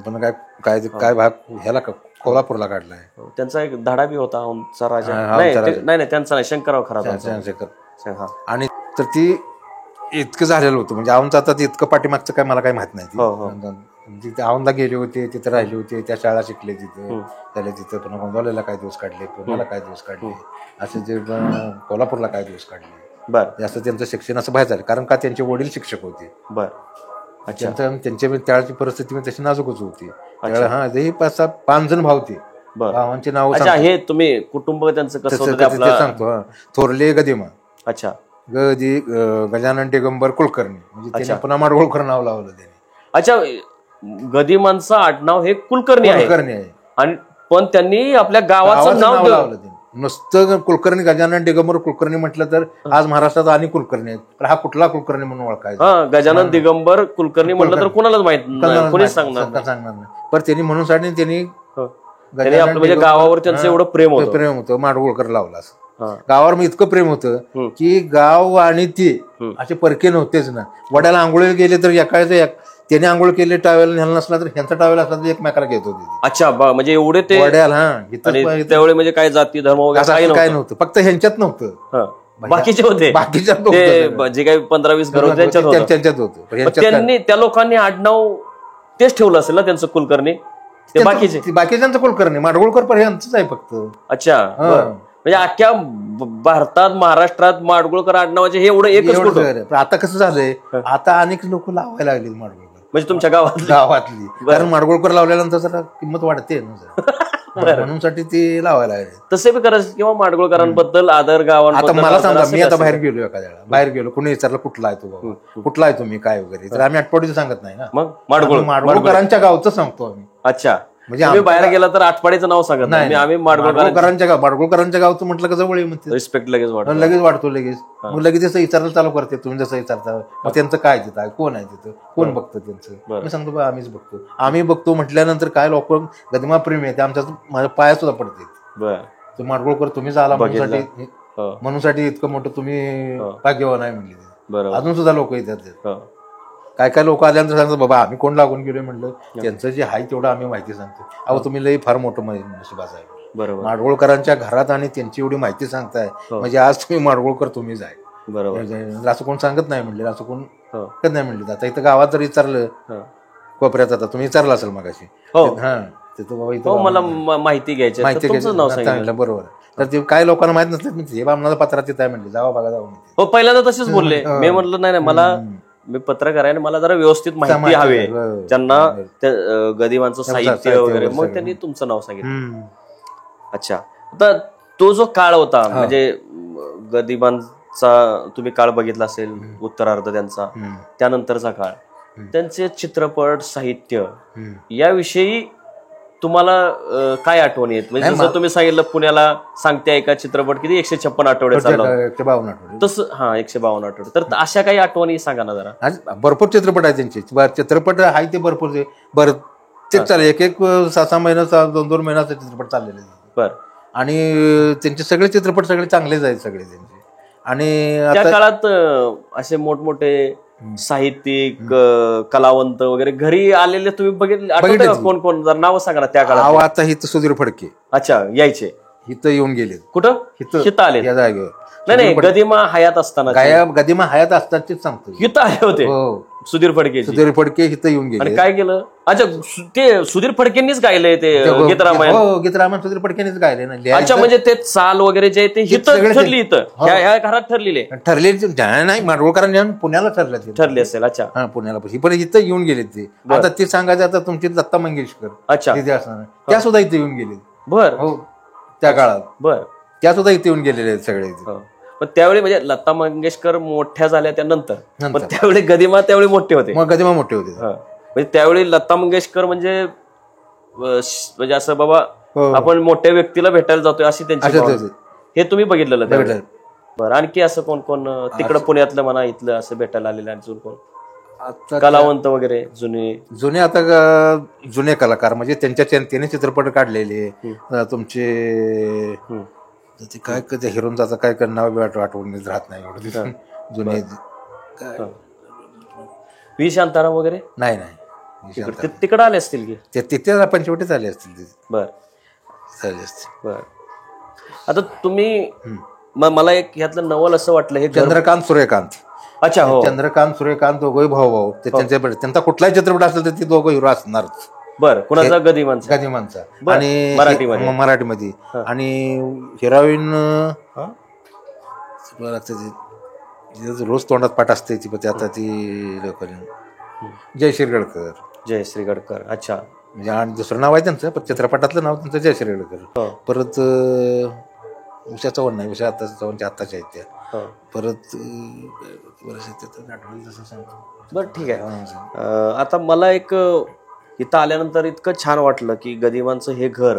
पण काय काय भाग ह्याला कोल्हापूरला काढलाय. त्यांचा एक धडा बी होता औंधचा राजा, नाही त्यांचा नाही, शंकरराव खरा. आणि तर ती इतकं झालेलं होतं म्हणजे औंधा आता इतकं पाठीमागचं काय मला काही माहित नाही. तिथे औंधा गेले होते, तिथे राहिले होते, त्या शाळा शिकले तिथं, त्याला तिथं पुन्हा गोंदावलेला काही दिवस काढले, पुण्याला काही दिवस काढले, असे जे कोल्हापूरला काही दिवस काढले. असं त्यांचं शिक्षण असं बाहेर झालं, कारण का त्यांचे वडील शिक्षक होते. त्यांच्या त्यावेळची परिस्थिती तशी नाजूकच होती. हे 5 जण भाव होते, भावांचे नाव हे तुम्ही कुटुंब त्यांचं कसं सांगतो. थोरले गदिमा, अच्छा, गजानन दिगंबर कुलकर्णी, म्हणजे त्यांनी पुन्हा माडगुळकर नाव लावलं त्याने. अच्छा, गदिमांचं आडनाव हे कुलकर्णी आहे, आणि पण त्यांनी आपल्या गावाचं नाव लावलं. नुसतं कुलकर्णी, गजानन दिगंबर कुलकर्णी म्हटलं तर आज महाराष्ट्रात आणि कुलकर्णी आहेत, पण हा कुठला कुलकर्णी म्हणून ओळखायचा. गजानन दिगंबर कुलकर्णी म्हटलं तर कोणालाच माहित नाही, कोणीच सांगणार नाही. पण त्यांनी म्हणून साठी त्यांनी म्हणजे गावावर त्यांचं एवढं प्रेम होतं, माडगुळकर लावला. गावावर इतकं प्रेम होतं की गाव आणि ते असे परके नव्हतेच ना. वड्याला आंघोळीला गेले तर एकाचं त्याने आंघोळ केले, टावेल न्यायला नसला तर ह्यांचा टावेल असला तर एकमेकाला घेत होते. अच्छा, म्हणजे एवढे ते वड्याला त्यावेळी म्हणजे काय जाती धर्म वगैरे काय नव्हतं, फक्त ह्यांच्यात नव्हतं, बाकीचे होते. जे काही 15-20 घर होते त्यांच्यात होतं. त्यांनी त्या लोकांनी आडनाव तेच ठेवलं असेल ना त्यांचं कुलकर्णी. बाकीच्यांचं कुलकर्णी, माडगुळकर पण यांचंच आहे फक्त. अच्छा, म्हणजे अख्ख्या भारतात, महाराष्ट्रात माडगुळकर आडनावाचे हे एवढं एकच. आता कसं झालंय, आता अनेक लोक लावायला लागले माडगुळकर, म्हणजे तुमच्या गावातली. कारण माडगुळकर लावल्यानंतर जरा किंमत वाढते म्हणून साठी ते लावायला लागले. तसे बी करायचं किंवा माडगुळकरांबद्दल आदर गावांबद्दल. आता मला सांगा, मी आता बाहेर गेलो, एखाद्याला बाहेर गेलो, कुणी विचारलं कुठला आहे तू बाबा, कुठला आहे तुम्ही काय वगैरे, तर आम्ही आटपाडीचं सांगत नाही ना, मग माडगुळकरांच्या गावचं सांगतो आम्ही. अच्छा, म्हणजे आम्ही बाहेर गेला तर आठपाडीचं नाव सांगत नाही, आम्ही माडगुळकरांच्या गावचं म्हटलं का जवळ रिस्पेक्ट लगेच वाढतो लगेच. मग लगेच जसं विचारायला चालू करते, तुम्ही जसं विचारता मग त्यांचं काय तिथं आहे, कोण आहे तिथं, कोण बघतं त्यांचं. मी सांगतो बा आम्ही बघतो म्हटल्यानंतर काय लोक गदिमा प्रेमी आहे, ते आमच्या माझ्या पाया सुद्धा पडते. माडगुळकर तुम्हीच आला म्हणून इतकं मोठं तुम्ही भाग्यवान आहे म्हणले. अजून सुद्धा लोक येतात, काय लोक आल्यानंतर सांगतात बाबा आम्ही कोण लागून गेलोय म्हणलं, त्यांचं जे आहे तेवढं आम्ही माहिती सांगतो. अहो तुम्ही लई फार मोठं नशिबाचं आहे, माडगुळकरांच्या घरात आणि त्यांची एवढी माहिती सांगताय, म्हणजे आज तुम्ही माडगुळकर तुम्हीच आहे. बरोबर, असं कोण सांगत नाही म्हणले, असं कोण नाही म्हणले. आता इथं गावात जर विचारलं कोपऱ्यात, आता तुम्ही विचारलं असेल मगाशी, मला माहिती घ्यायची, बरोबर. तर ते काय लोकांना माहित नसतं, हे आम्हाला पत्रात येत आहे म्हणले, जावा बघा जाऊ. हो, पहिल्यांदा तसेच बोलले. मी म्हटलं नाही मला, मी पत्रकार आहे, मला जरा व्यवस्थित माहिती हवी त्यांना, गदिमांचं साहित्य वगैरे. मग त्यांनी तुमचं नाव सांगितलं. अच्छा, तर तो जो काळ होता, म्हणजे गदिमांचा तुम्ही काळ बघितला असेल, उत्तरार्ध त्यांचा, त्यानंतरचा काळ, त्यांचे चित्रपट, साहित्य याविषयी तुम्हाला काय आठवणी आहेत? म्हणजे जसं तुम्ही सांगितलं पुण्याला सांगते एका चित्रपट किती 156 आठवडे चालला, 152 आठवडे, तसं 152 आठवडे. तर अशा काही आठवणी सांगा ना जरा. भरपूर चित्रपट आहेत त्यांचे, चित्रपट आहे ते भरपूर, तेच चालेल, एक 6-6 महिना 2-2 महिन्याचा चित्रपट चाललेले. बरं, आणि त्यांचे सगळे चित्रपट सगळे चांगलेच आहेत सगळे त्यांचे. आणि त्या काळात असे मोठमोठे साहित्यिक, कलावंत वगैरे घरी आलेले तुम्ही बघितले कोण कोण? जर नाव सांगा ना त्या काळात. आता हिथं सुधीर फडके, अच्छा, यायचे हिथं येऊन गेले. कुठं? हिथं आले या जागेवर? नाही, गदिमा हयात असताना, गदिमा हयात असतानाच सांगतो, हिथं आले होते सुधीर फडके हिथं येऊन गेले. आणि काय केलं? अच्छा, ते सुधीर फडकेंनीच गायलंय ते गीत रामायण? गीत रामायण सुधीर फडकेंनीच गायले ना. अच्छा, म्हणजे ते चाल वगैरे जे ते हिथं ठरली, इथं ह्या घरात ठरलेले नाही, माडगुळकरांनी पुण्याला ठरले असेल. अच्छा, हा, पुण्याला पण इथं येऊन गेले ते. आता ते सांगायचं, आता तुमची लता मंगेशकर, अच्छा, तिथे असणार, त्या सुद्धा इथे येऊन गेले. बर, हो, त्या काळात. बर, त्या सुद्धा इथे येऊन गेलेले आहेत सगळे. पण त्यावेळी म्हणजे लता मंगेशकर मोठ्या झाल्या त्यानंतर, पण त्यावेळी गदिमा त्यावेळी मोठे होते. मग गदिमा मोठे होते, म्हणजे त्यावेळी लता मंगेशकर म्हणजे असं बाबा आपण मोठ्या व्यक्तीला भेटायला जातोय अशी त्यांची, हे तुम्ही बघितलेलं. बरं, आणखी असं कोण कोण तिकडं पुण्यातलं म्हणा, इथलं असं भेटायला आलेलं अजून कोण? आता कलावंत वगैरे जुने आता जुने कलाकार म्हणजे त्यांनी चित्रपट काढलेले तुमचे ते काय त्या हिरोंचा काय नाव आठवण राहत नाही एवढं जुने व्ही शांताराम वगैरे नाही तिकडे आले असतील की ते तिथे पंचवटीच आले असतील. बर झाले असतील. बर आता तुम्ही मला एक ह्यातलं नवल असं वाटलं हे चंद्रकांत सूर्यकांत. अच्छा हो चंद्रकांत सूर्यकांत दोघंही भाऊ त्यांचा कुठलाही चित्रपट असेल तर ते दोघं हिरो असणारच. बर कुणाचा गदिमांचा आणि मराठीमध्ये आणि हिरोईन रोज तोंडात पाठ असते ती आता ती जयश्री गडकर. अच्छा म्हणजे आणि दुसरं नाव आहे त्यांचं पण चित्रपटातलं नाव त्यांचं जयश्री गडकर. परत उषा चव्हाण नाही, उषा आता चव्हाणच्या आत्ताच्या आहेत त्या. परत बरं ठीक आहे. आता मला एक इथं आल्यानंतर इतकं छान वाटलं की गदिमांचं हे घर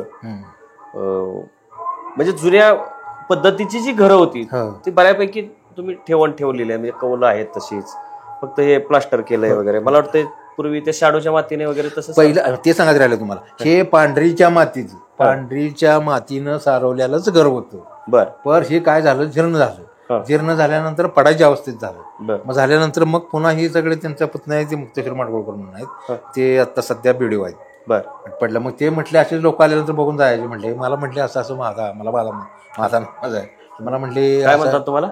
म्हणजे जुन्या पद्धतीची जी घरं होती ती बऱ्यापैकी तुम्ही ठेवलेली आहे, म्हणजे कौलं आहेत तशीच, फक्त हे प्लास्टर केलंय वगैरे. मला वाटतं पूर्वी ते शाडूच्या मातीने वगैरे तसं पहिलं ते सांगत राहिलं तुम्हाला. हे पांढरीच्या मातीनं सारवल्यालाच घर होतं. बर पर हे काय झालं, जीर्ण झाल्यानंतर पडायच्या अवस्थेत झालं. मग झाल्यानंतर मग पुन्हा हे सगळे त्यांच्या पुतण्या आहेत ते मुक्तेश्वर माडगुळकर म्हणून आहेत, ते आता सध्या बीडीओ आहेत. बर पडलं मग ते म्हटले असेच लोक आल्यानंतर बघून जायचे. म्हटले मला म्हटले असं माझा आहे. मला म्हटले काय म्हणतात तुम्हाला?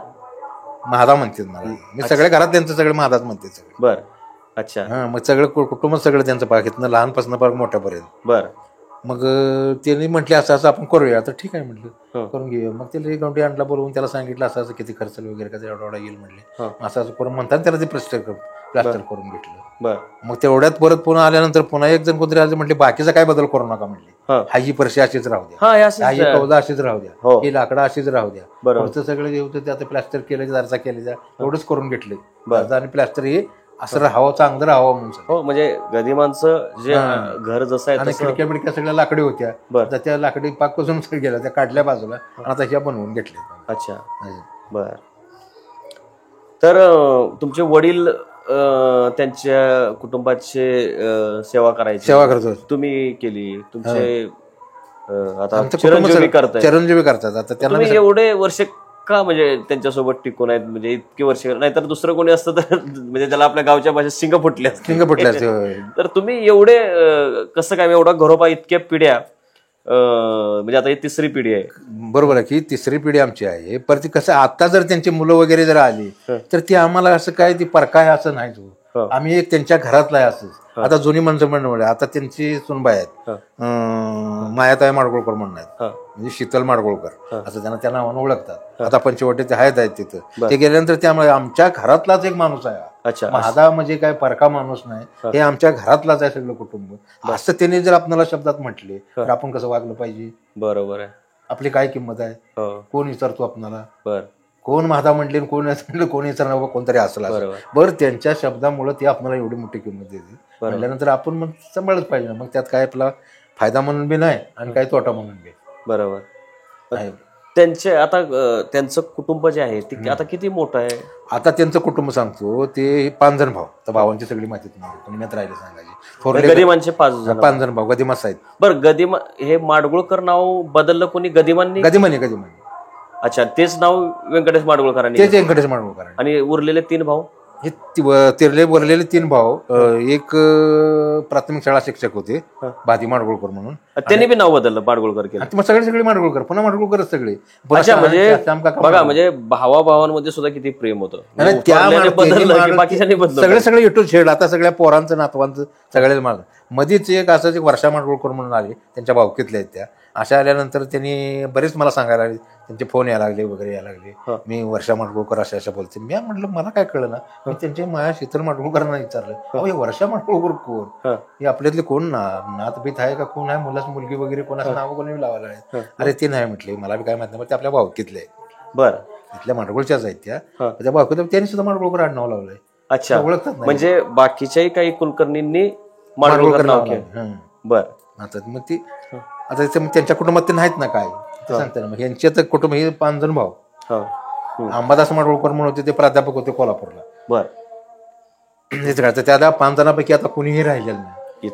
महादा म्हणतात मला. मी सगळ्या घरात त्यांचं सगळं महादाच म्हणते सगळे. बर अच्छा. हा मग सगळं कुटुंब सगळं त्यांचं पाकितनं लहानपासून पार मोठ्यापर्यंत. बर मग त्यांनी म्हटले असं आपण करूया. तर ठीक आहे म्हटलं करून घेऊया. मग त्याला गवंडी आणला बोलवून त्याला सांगितलं असं किती खर्च वगैरे का एवढा येईल म्हटले. असं करून म्हणतात त्याला ते प्लास्टर करून घेतलं. मग तेवढ्यात परत पुन्हा आल्यानंतर पुन्हा एक जण कोणतरी आले म्हटले बाकीचा काय बदल करू नका म्हटले. हा ही परशी अशीच राहू द्या, हा ही कौदा अशीच राहू द्या, ही लाकडं अशीच राहू द्या. पुढचं सगळं जे होतं ते आता प्लास्टर केलं, दारचा केले एवढंच करून घेतले. आणि प्लास्टर हे असं राहावं, चांगलं राहावं म्हणून. हो म्हणजे गदिमांचं जे घर जसं आहे आणि खिडक्या बिडक्या सगळ्या लाकडी होत्या, त्या लाकडी पाक पासून गेल्या त्या काढल्या बाजूला आता ह्या बनवून घेतल्या. अच्छा बर. तर तुमचे वडील त्यांच्या कुटुंबाचे सेवा करत तुम्ही केली, तुमचे आता चिरंजीवी करतात. आता त्यांना एवढे वर्ष का म्हणजे त्यांच्यासोबत टिकून आहेत, म्हणजे इतकी वर्ष, नाहीतर दुसरं कोणी असतं तर म्हणजे त्याला आपल्या गावच्या भाषेत शिंग फुटले. तर तुम्ही एवढे कसं काय, एवढा घरोबा, इतक्या पिढ्या, म्हणजे आता ही तिसरी पिढी आहे. बरोबर आहे की तिसरी पिढी आमची आहे. पण ती कसं आता जर त्यांची मुलं वगैरे जर आली तर ती आम्हाला असं काय ती परका आहे असं नाही. आम्ही एक त्यांच्या घरातला आहे असं. आता जुनी माणसं म्हणून आता त्यांची सुनबाई आहेत मायाताई माडगुळकर म्हणून आहेत, म्हणजे शीतल माडगुळकर असं त्यांना त्या नावानं ओळखतात. आता पंचवटी ते आहेत तिथं. ते गेल्यानंतर त्यामुळे आमच्या घरातलाच एक माणूस आहे. माझा म्हणजे काय परका माणूस नाही, हे आमच्या घरातलाच आहे सगळं कुटुंब. असं त्यांनी जर आपल्याला शब्दात म्हटले तर आपण कसं वागलं पाहिजे. बरोबर आहे. आपली काय किंमत आहे, कोण विचारतो आपल्याला. बर कोण महादा म्हटले, कोण म्हटलं, कोण विचारणार, कोणतरी असला. बरं त्यांच्या शब्दामुळे ती आपल्याला एवढी मोठी किंमत देते म्हटल्यानंतर आपण मग सांभाळच पाहिजे. मग त्यात काय आपला फायदा म्हणून बी नाही आणि काही तोटा म्हणून बी. बरोबर. त्यांचे आता त्यांचं कुटुंब जे आहे ते आता किती मोठं आहे? आता त्यांचं कुटुंब सांगतो ते 5 जण भाऊ. तर भावांची सगळी माहिती तुम्ही राहिले सांगायची. गदिमांचे 5 जण भाऊ गदिमा आहेत. बरं गदिमा हे माडगुळकर नाव बदललं कोणी? गदिमांनी. अच्छा तेच नाव व्यंकटेश माडगुळकरांनी. तेच व्यंकटेश माडगुळकर. आणि उरलेले 3 भाऊ हे उरलेले 3 भाऊ. एक प्राथमिक शाळा शिक्षक होते बादी माडगुळकर म्हणून, त्यांनी बी नाव बदललं, माडगुळकर केलं. मग सगळे माडगुळकर, पुन्हा माडगुळकरच सगळे. अच्छा म्हणजे बघा म्हणजे भावाभावांमध्ये सुद्धा किती प्रेम होतं. सगळे युट्यूब शेड आता सगळ्या पोरांचं नातवांचं सगळ्या माग. मध्येच एक असंच एक वर्षा माडगुळकर म्हणून आले, त्यांच्या भावकीतल्या आहेत त्या. अशा आल्यानंतर त्यांनी बरेच मला सांगायला लागले, त्यांचे फोन यायला लागले वगैरे यायला लागले. मी वर्षा माडगुळकर अशा बोलते. मी म्हटलं मला काय कळलं ना. मी त्यांच्या माया शीतल माडगुळकरांना विचारलं, अहो हे वर्षा माडगुळकर कोण, हे आपल्यातले कोण नातबीत आहे का, कोण आहे, मुलाची मुलगी वगैरे कोणाचं नाव कोणी लावायला आहे. अरे ते नाही म्हटले, मला बी काय माहित नाही, ते आपल्या भावकीतले आहेत. बरं तिथल्या माडगुळच्याच आहेत त्या भावकीत. त्यांनी सुद्धा माडगुळकर आडनाव लावलंय. अच्छा ओळखतात म्हणजे बाकीच्याही काही कुलकर्णींनी माडगुळकर नाव केलं. बरं आता मग ती आता त्यांच्या कुटुंबात ते नाहीत ना काय ते सांगते ना. मग यांचे तर कुटुंब हे 5 जण भाऊ. अंबादास माडगुळकर म्हणून होते, ते प्राध्यापक होते कोल्हापूरला. बर त्याला 5 जणांपैकी आता कुणीही राहिलेलं नाही.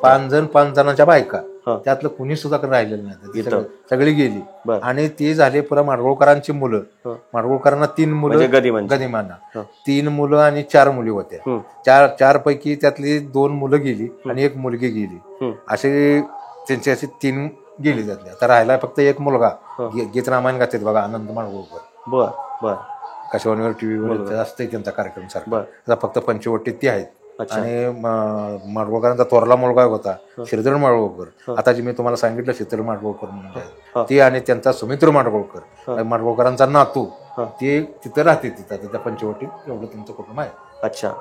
5 जणांच्या बायका, त्यातलं कुणी सुद्धा राहिलेलं नाही, सगळी गेली. आणि ती झाली पुन्हा माडगुळकरांची मुलं. माडगुळकरांना 3 मुलं, गदिमांना 3 मुलं आणि 4 मुली होत्या. 4 पैकी त्यातली 2 मुलं गेली आणि 1 मुलगी गेली. असे त्यांची अशी 3 गेली त्यातली. आता राहिला फक्त 1 मुलगा, गीत रामायण गातात बघा, आनंद माडगुळकर. आकाशवाणीवर टीव्हीवर असते त्यांचा कार्यक्रम सारखा. फक्त पंचवटीत ती आहेत. आणि माडगुळकरांचा थोरला मुलगा होता श्रीधर माडगुळकर, आता जे मी तुम्हाला सांगितलं शीतल माडगुळकर म्हणून ती, आणि त्यांचा सुमित्र माडगुळकर, माडगुळकरांचा नातू, ते तिथं राहते तिथं त्या पंचवटीत. एवढं तुमचं कुटुंब आहे. अच्छा,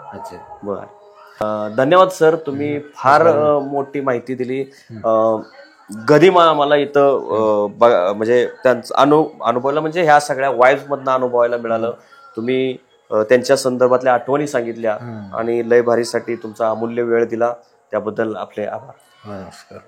बर. धन्यवाद सर, तुम्ही फार मोठी माहिती दिली. गदिमा मला इथं म्हणजे त्यांचं अनुभवलं, म्हणजे ह्या सगळ्या वाईब्स मधनं अनुभवायला मिळालं. तुम्ही त्यांच्या संदर्भातल्या आठवणी सांगितल्या आणि लय भारीसाठी तुमचा अमूल्य वेळ दिला, त्याबद्दल आपले आभार. नमस्कार.